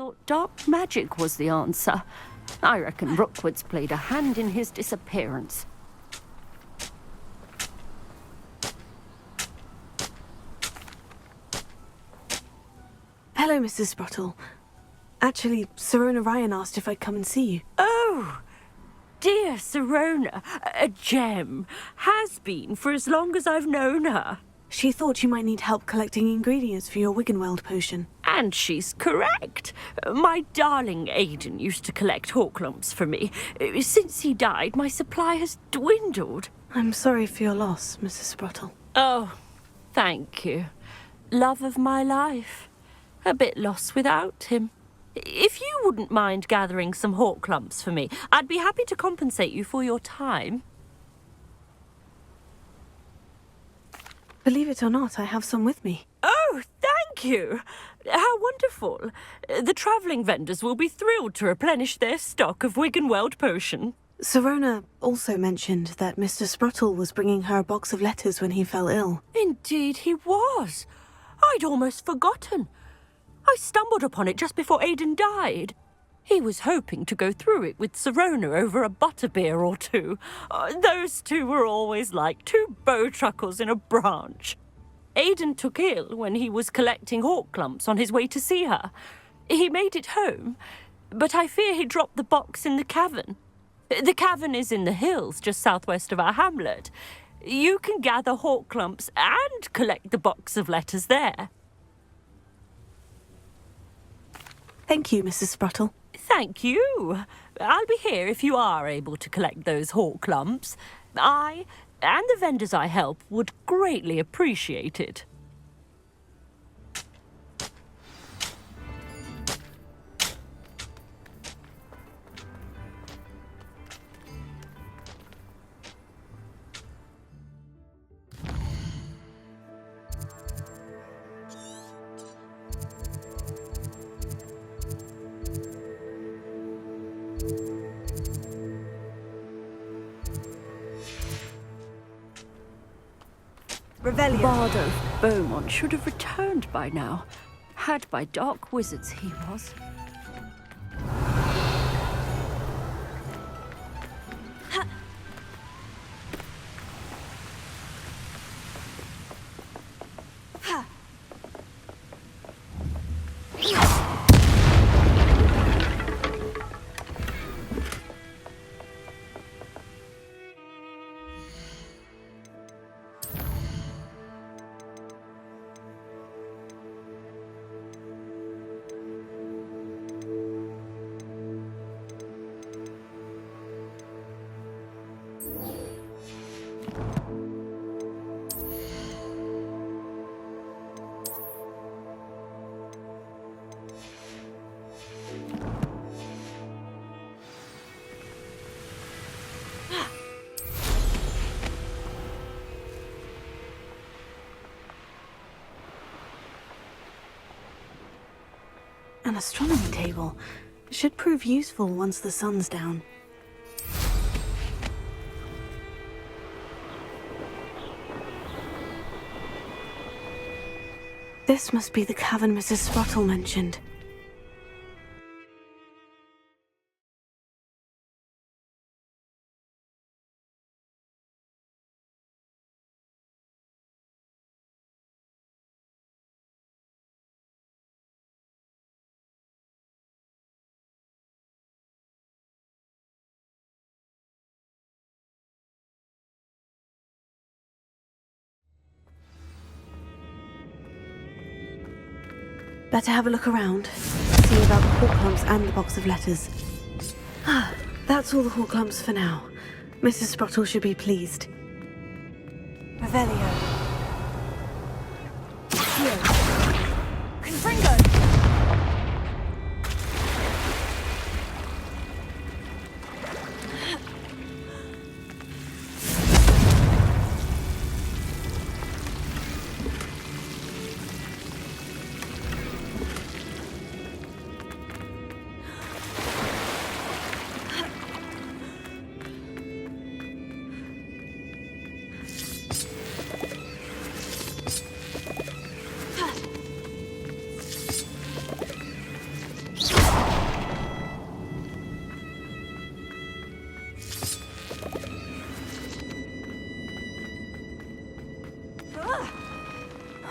thought dark magic was the answer. I reckon Rookwood's played a hand in his disappearance. Hello, Mrs. Sprottle. Actually, Sirona Ryan asked if I'd come and see you. Oh, dear Sirona, a gem. Has been for as long as I've known her. She thought you might need help collecting ingredients for your Wiggenweld potion. And she's correct. My darling Aidan used to collect Horklumps for me. Since he died, my supply has dwindled. I'm sorry for your loss, Mrs. Sprottle. Oh, thank you. Love of my life. A bit lost without him. If you wouldn't mind gathering some Horklumps for me, I'd be happy to compensate you for your time. Believe it or not, I have some with me. Oh, thank you! How wonderful. The travelling vendors will be thrilled to replenish their stock of Wiggenweld potion. Sirona also mentioned that Mr. Sprottle was bringing her a box of letters when he fell ill. Indeed he was. I'd almost forgotten. I stumbled upon it just before Aidan died. He was hoping to go through it with Sirona over a butterbeer or two. Those two were always like two bowtruckles in a branch. Aidan took ill when he was collecting Horklumps on his way to see her. He made it home, but I fear he dropped the box in the cavern. The cavern is in the hills just southwest of our hamlet. You can gather Horklumps and collect the box of letters there. Thank you, Mrs. Sprottle. Thank you. I'll be here if you are able to collect those Horklumps. I and the vendors I help would greatly appreciate it. Revelio. Bardo Beaumont should have returned by now. Had by dark wizards he was. An astronomy table. Should prove useful once the sun's down. This must be the cavern Mrs. Sprottle mentioned. Better have a look around. See about the Horklumps and the box of letters. Ah, that's all the Horklumps for now. Mrs. Sprottle should be pleased. Revelio. Here. Confringo!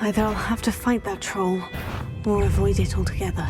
Either I'll have to fight that troll, or avoid it altogether.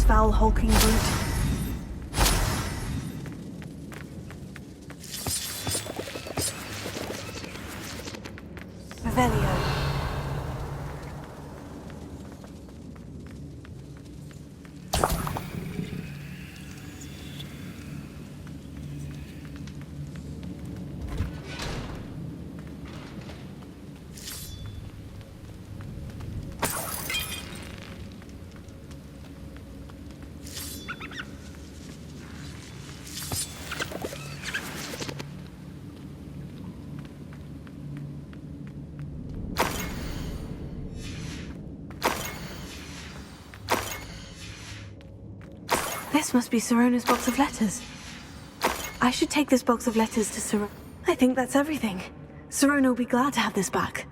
Foul hulking brute. Revelio. This must be Sirona's box of letters. I should take this box of letters to Sirona. I think that's everything. Sirona will be glad to have this back.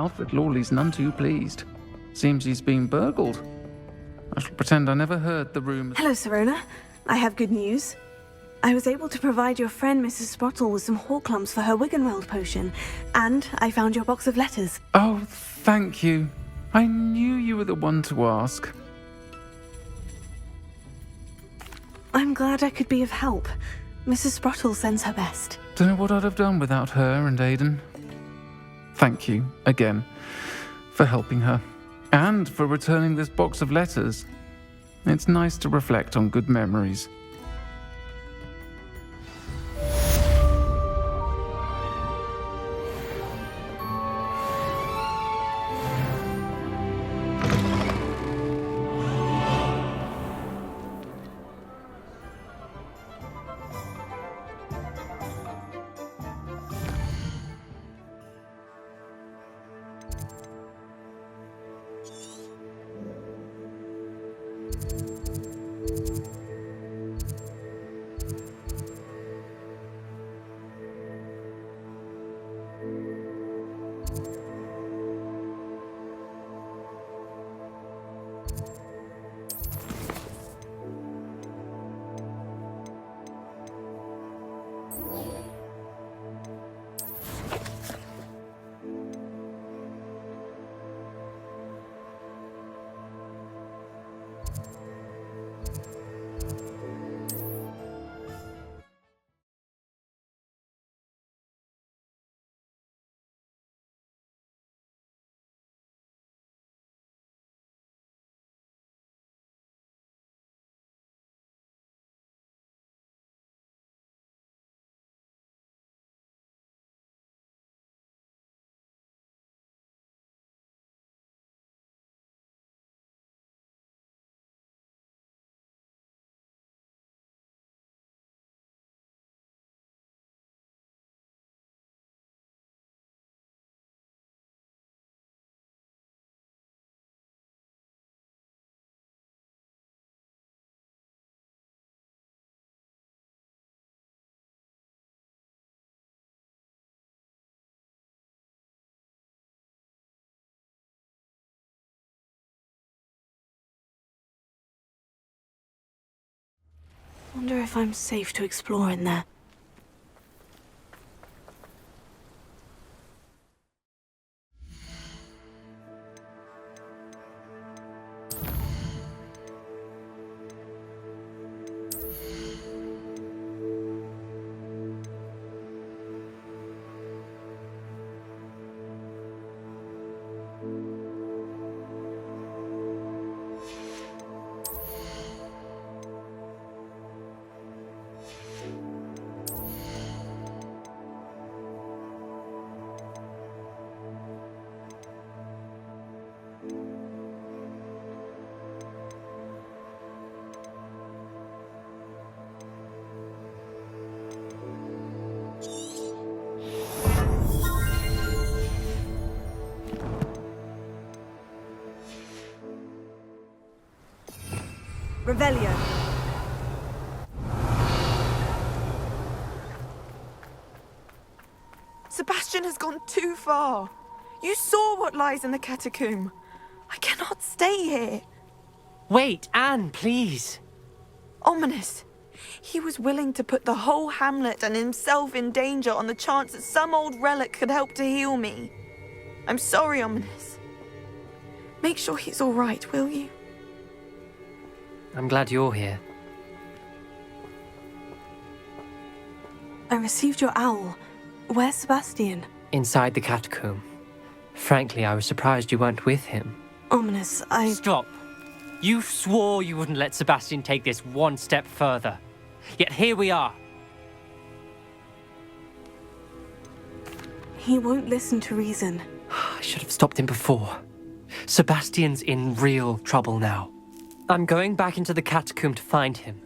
Alfred Lawley's none too pleased. Seems he's been burgled. I shall pretend I never heard the rumours. Hello, Sirona. I have good news. I was able to provide your friend Mrs. Sprottle with some Horklumps for her Wiggenweld potion, and I found your box of letters. Oh, thank you. I knew you were the one to ask. I'm glad I could be of help. Mrs. Sprottle sends her best. Don't know what I'd have done without her and Aidan. Thank you, again, for helping her, and for returning this box of letters. It's nice to reflect on good memories. Wonder if I'm safe to explore in there. Revelio. Sebastian has gone too far. You saw what lies in the catacomb. I cannot stay here. Wait, Anne, please. Ominous. He was willing to put the whole hamlet and himself in danger on the chance that some old relic could help to heal me. I'm sorry, Ominous. Make sure he's all right, will you? I'm glad you're here. I received your owl. Where's Sebastian? Inside the catacomb. Frankly, I was surprised you weren't with him. Ominous, Stop. You swore you wouldn't let Sebastian take this one step further. Yet here we are. He won't listen to reason. I should have stopped him before. Sebastian's in real trouble now. I'm going back into the catacomb to find him.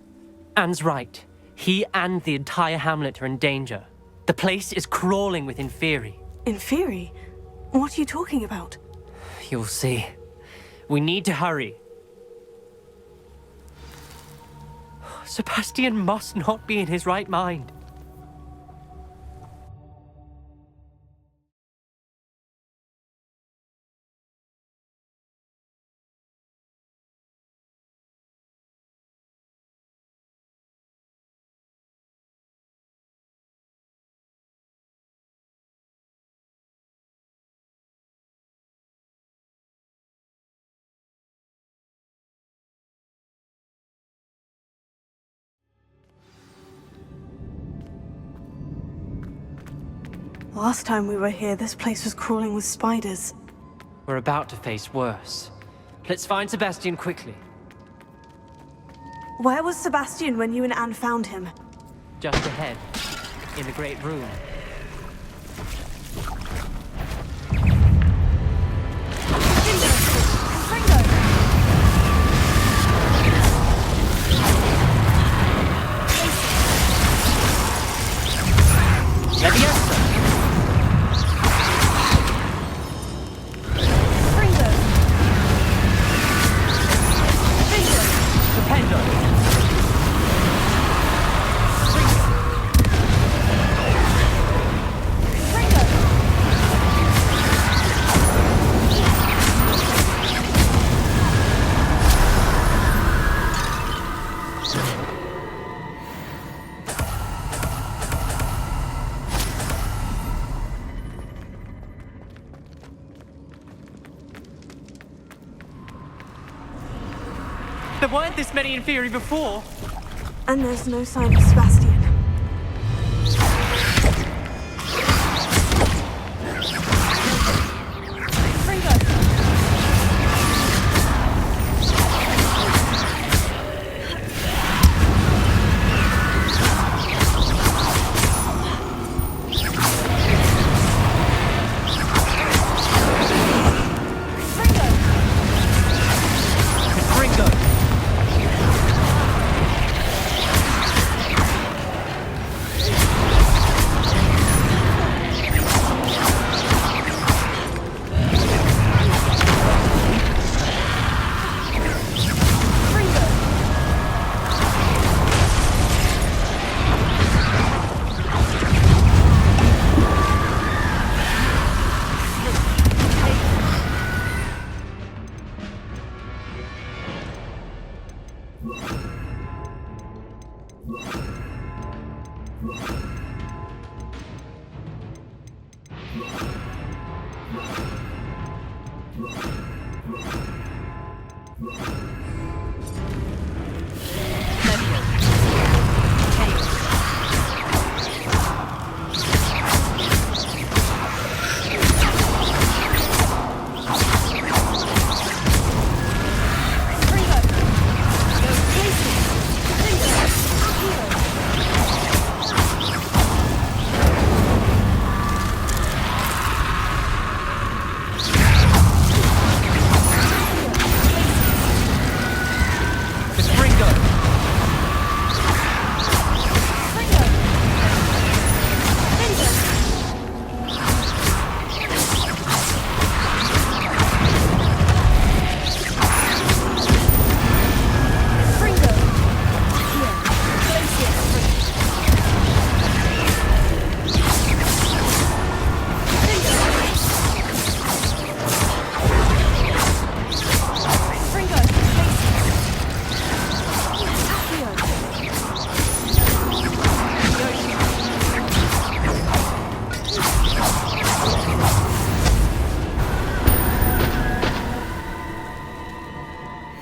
Anne's right. He and the entire hamlet are in danger. The place is crawling with Inferi. Inferi? What are you talking about? You'll see. We need to hurry. Sebastian must not be in his right mind. Last time we were here, this place was crawling with spiders. We're about to face worse. Let's find Sebastian quickly. Where was Sebastian when you and Anne found him? Just ahead, in the great room. There weren't this many in theory before. And there's no sign of Sebastian.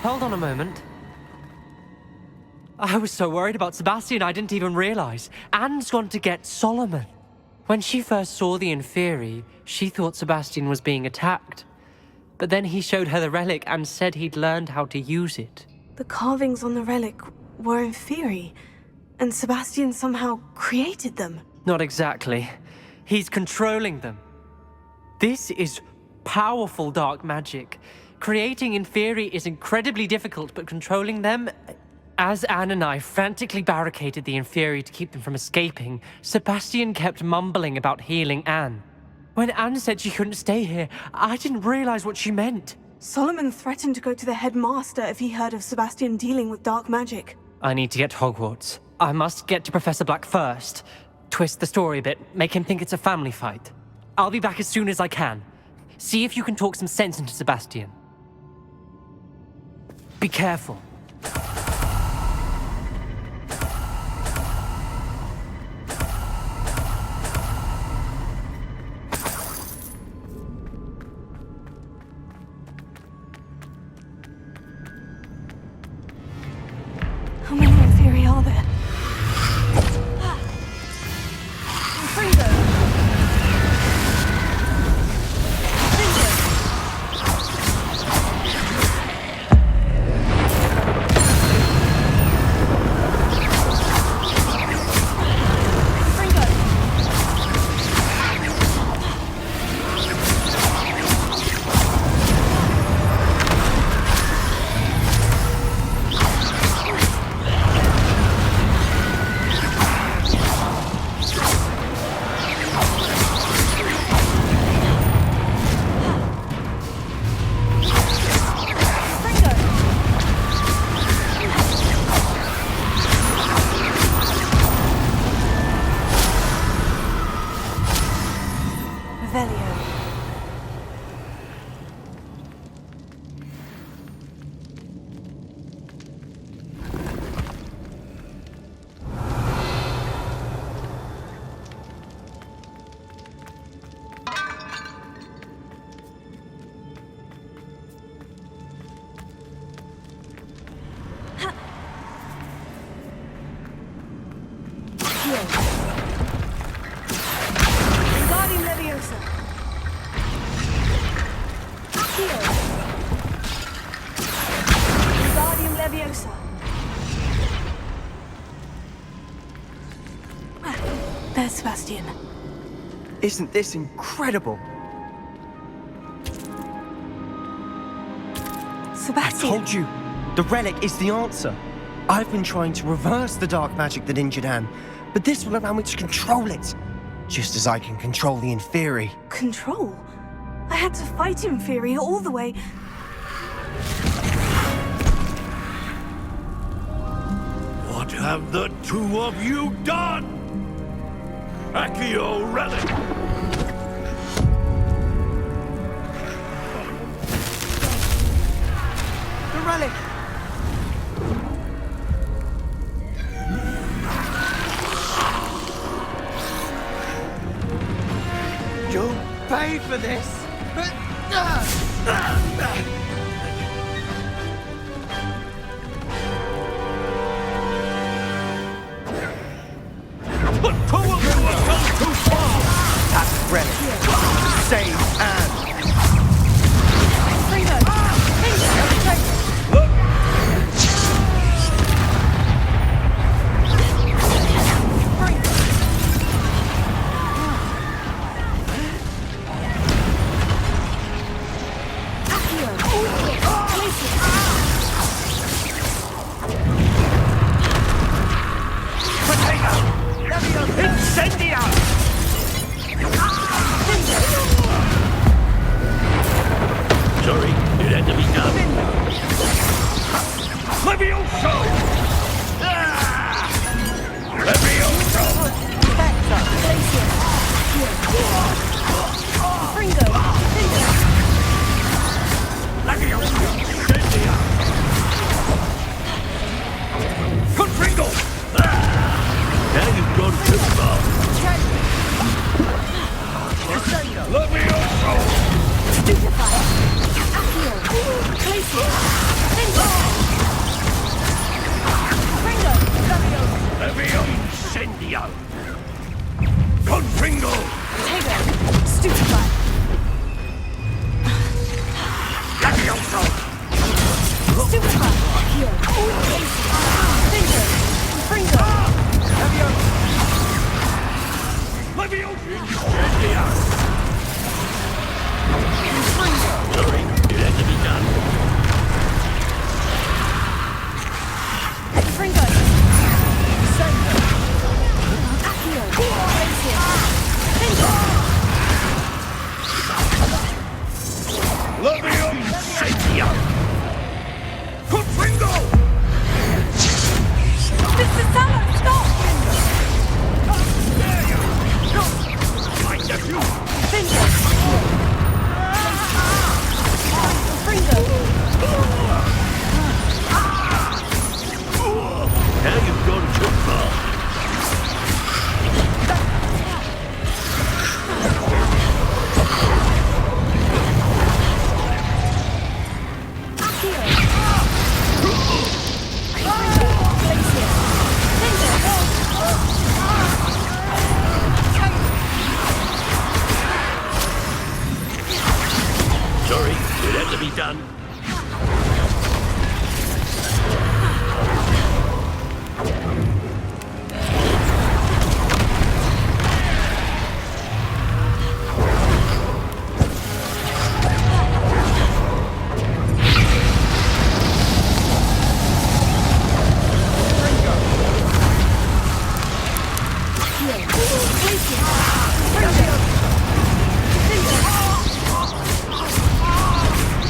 Hold on a moment. I was so worried about Sebastian I didn't even realize. Anne's gone to get Solomon. When she first saw the Inferi, she thought Sebastian was being attacked. But then he showed her the relic and said he'd learned how to use it. The carvings on the relic were Inferi, and Sebastian somehow created them. Not exactly. He's controlling them. This is powerful dark magic. Creating Inferi is incredibly difficult, but controlling them... As Anne and I frantically barricaded the Inferi to keep them from escaping, Sebastian kept mumbling about healing Anne. When Anne said she couldn't stay here, I didn't realize what she meant. Solomon threatened to go to the headmaster if he heard of Sebastian dealing with dark magic. I need to get to Hogwarts. I must get to Professor Black first. Twist the story a bit, make him think it's a family fight. I'll be back as soon as I can. See if you can talk some sense into Sebastian. Be careful. How many Inferi are there? closer. There's Sebastian. Isn't this incredible? Sebastian! Told you, the relic is the answer. I've been trying to reverse the dark magic that injured Anne, but this will allow me to control it. Just as I can control the Inferi. Control? I had to fight Inferi all the way. What have the two of you done? Accio relic! The relic! You'll pay for this! The two of you have gone too far! That relic! Save Anne! Incendia! Sorry, it had to be done. Levioso! Levioso! Levioso! Incendia! Confringo! Now you've gone too far. Levioso! Levio Incendio! Confringo! Levioso! Levio Incendio! Sorry, it had to be done. Levio Incendio! Confringo! Mr. Sallow, stop! There you go! My nephew! Now you've gone too far. Sorry, it had to be done.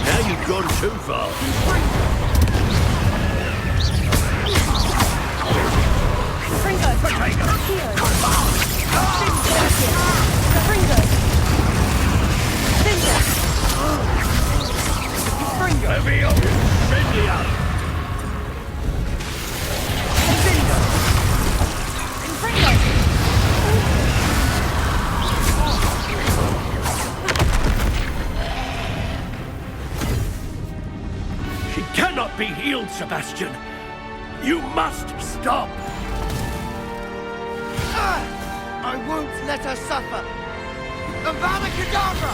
Now you've gone too far. Levio Incendio! She cannot be healed, Sebastian. You must stop. I won't let her suffer! Avada Kedavra!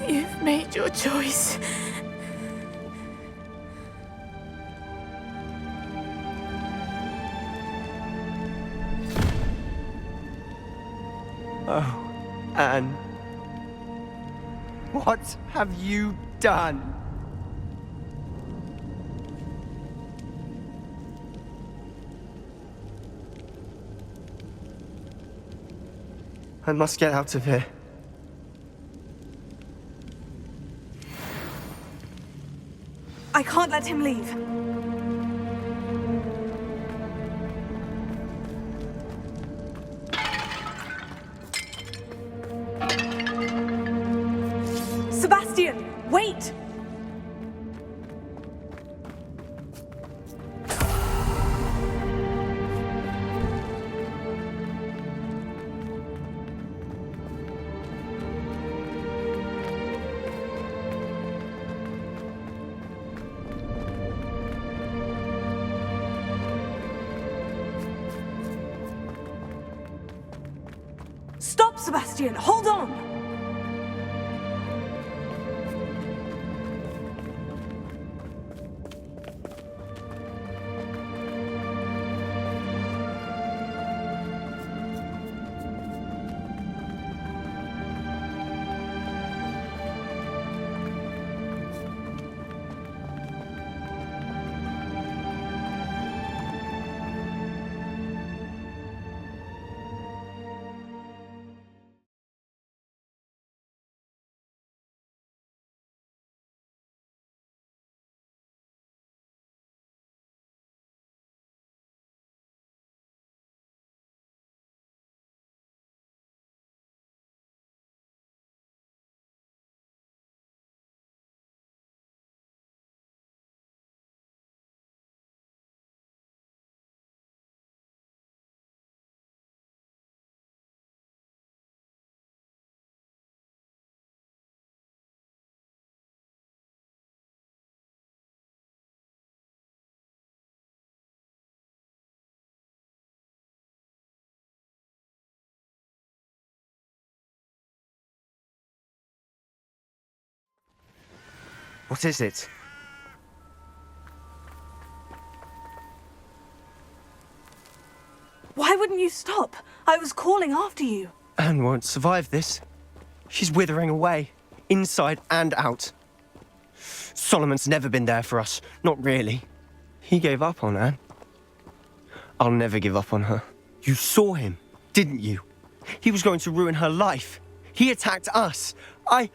You've made your choice. Oh, Anne. What have you done? I must get out of here. I can't let him leave. Sebastian, wait! Stop, Sebastian! Hold on! What is it? Why wouldn't you stop? I was calling after you. Anne won't survive this. She's withering away, inside and out. Solomon's never been there for us, not really. He gave up on Anne. I'll never give up on her. You saw him, didn't you? He was going to ruin her life. He attacked us. I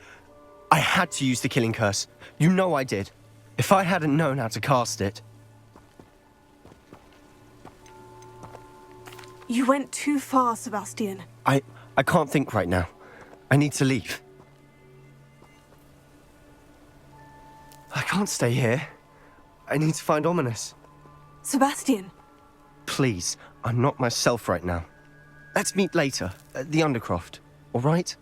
had to use the killing curse. You know I did. If I hadn't known how to cast it. You went too far, Sebastian. I can't think right now. I need to leave. I can't stay here. I need to find Ominous. Sebastian. Please, I'm not myself right now. Let's meet later at the Undercroft, all right?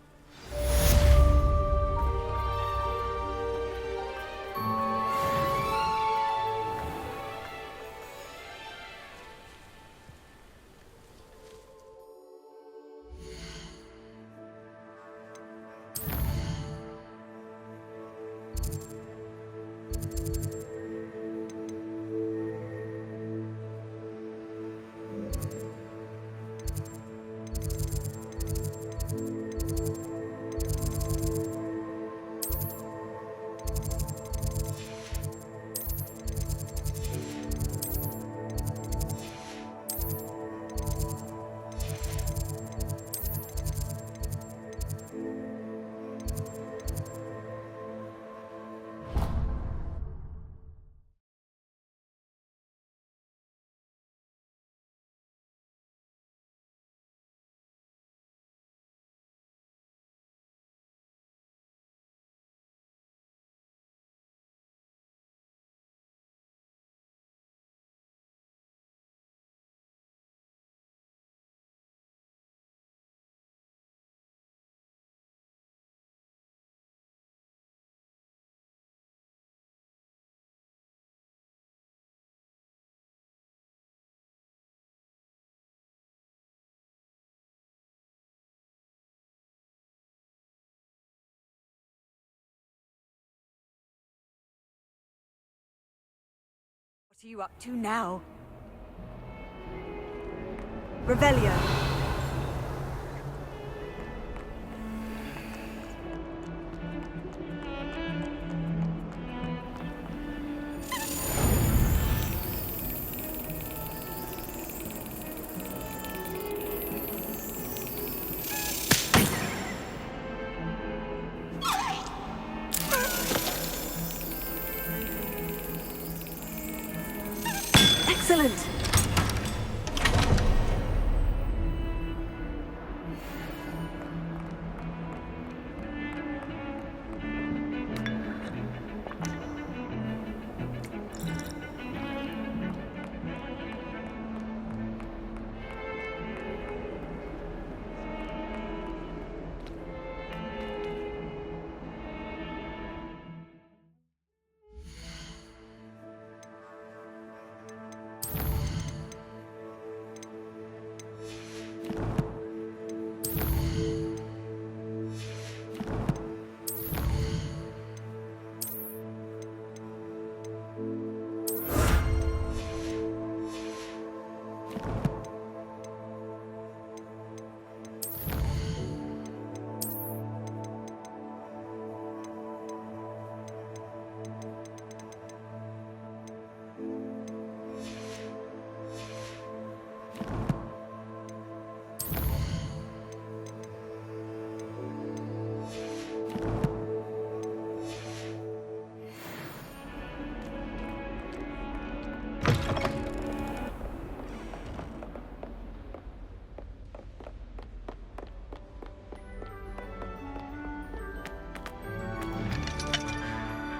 What are you up to now? Revelio. Excellent.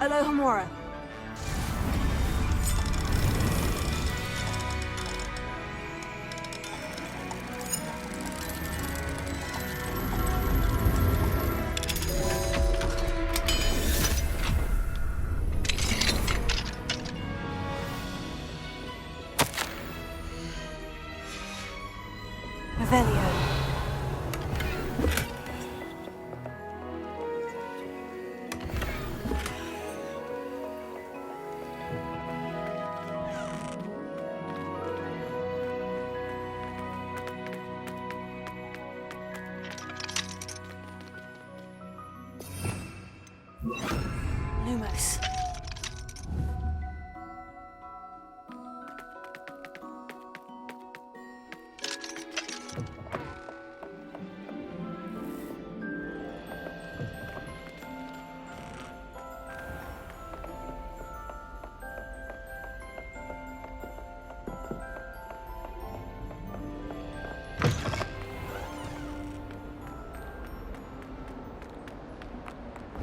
Alohomora. Revelio. Lumos.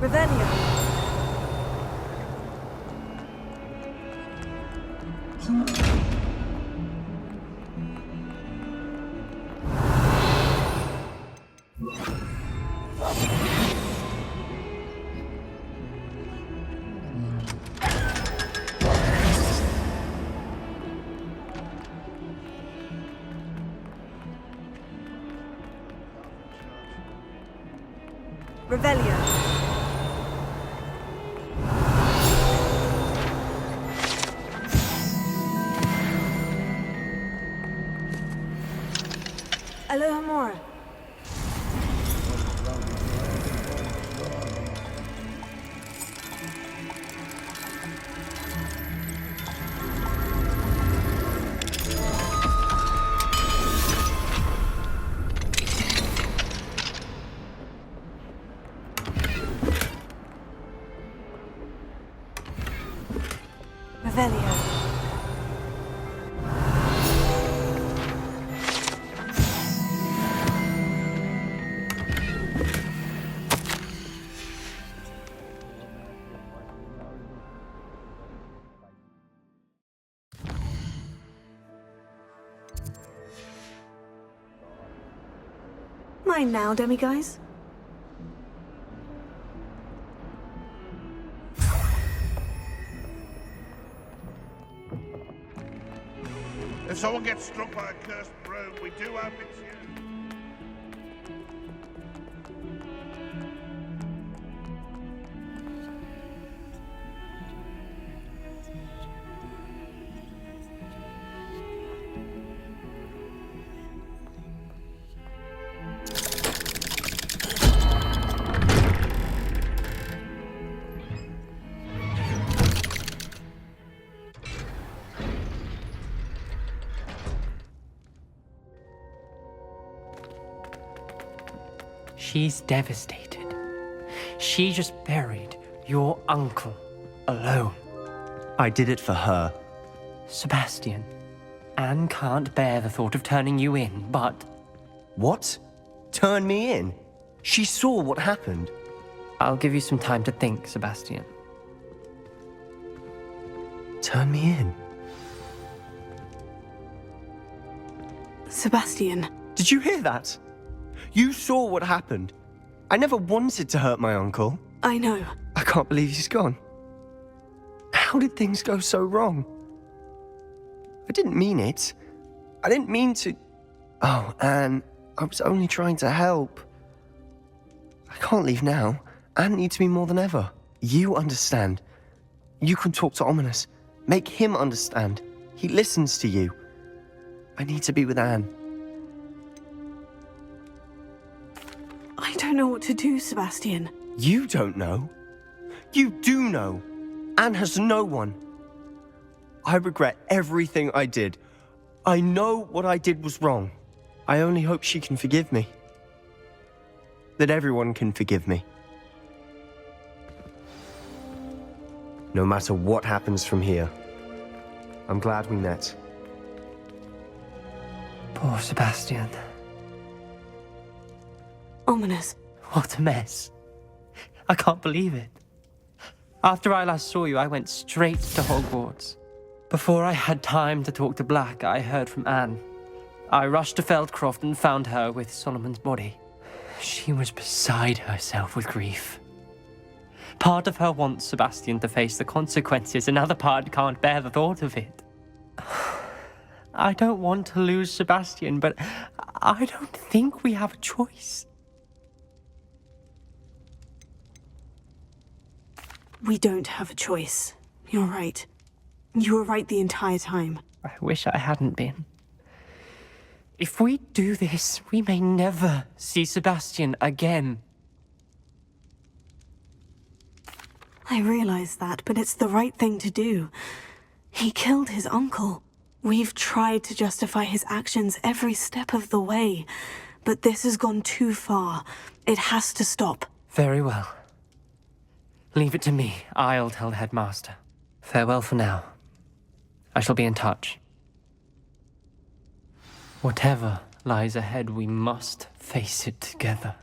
Revelio. Revelio. Alohomora. Revelio. Mine now, demiguise. If someone gets struck by a cursed broom, we do hope it's you. She's devastated. She just buried your uncle alone. I did it for her. Sebastian, Anne can't bear the thought of turning you in, but... What? Turn me in? She saw what happened. I'll give you some time to think, Sebastian. Turn me in? Sebastian. Did you hear that? You saw what happened. I never wanted to hurt my uncle. I know. I can't believe he's gone. How did things go so wrong? I didn't mean it. I didn't mean to... Oh, Anne, I was only trying to help. I can't leave now. Anne needs me more than ever. You understand. You can talk to Ominous. Make him understand. He listens to you. I need to be with Anne. I don't know what to do, Sebastian. You don't know. You do know. Anne has no one. I regret everything I did. I know what I did was wrong. I only hope she can forgive me. That everyone can forgive me. No matter what happens from here, I'm glad we met. Poor Sebastian. Ominous. What a mess. I can't believe it. After I last saw you, I went straight to Hogwarts. Before I had time to talk to Black, I heard from Anne. I rushed to Feldcroft and found her with Solomon's body. She was beside herself with grief. Part of her wants Sebastian to face the consequences, another part can't bear the thought of it. I don't want to lose Sebastian, but I don't think we have a choice. We don't have a choice. You're right. You were right the entire time. I wish I hadn't been. If we do this, we may never see Sebastian again. I realize that, but it's the right thing to do. He killed his uncle. We've tried to justify his actions every step of the way, but this has gone too far. It has to stop. Very well. Leave it to me. I'll tell the headmaster. Farewell for now. I shall be in touch. Whatever lies ahead, we must face it together.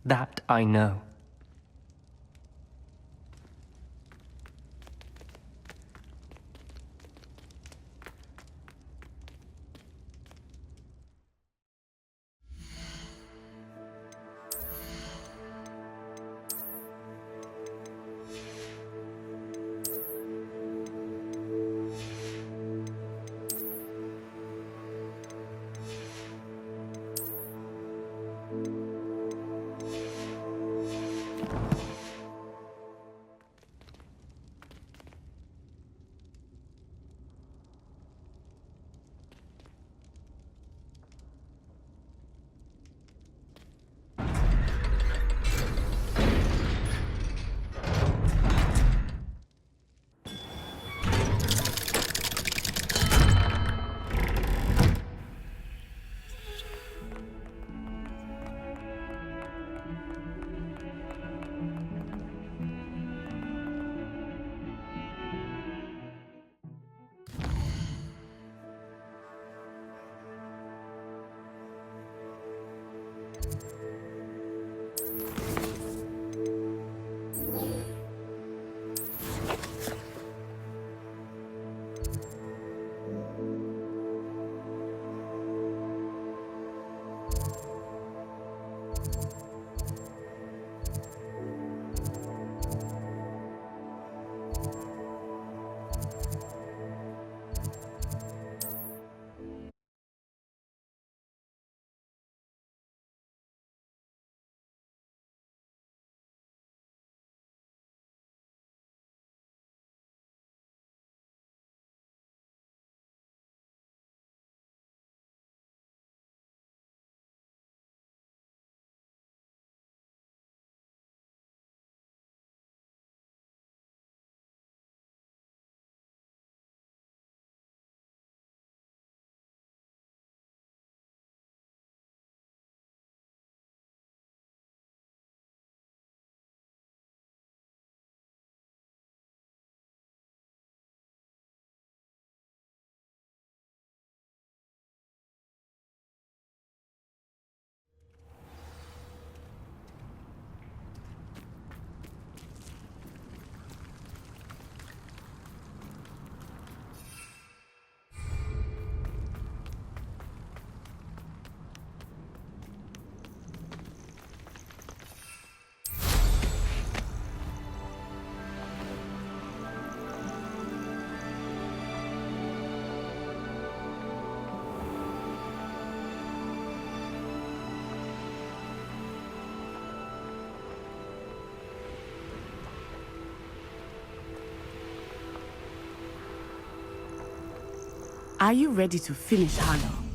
That I know. Are you ready to finish Harlow?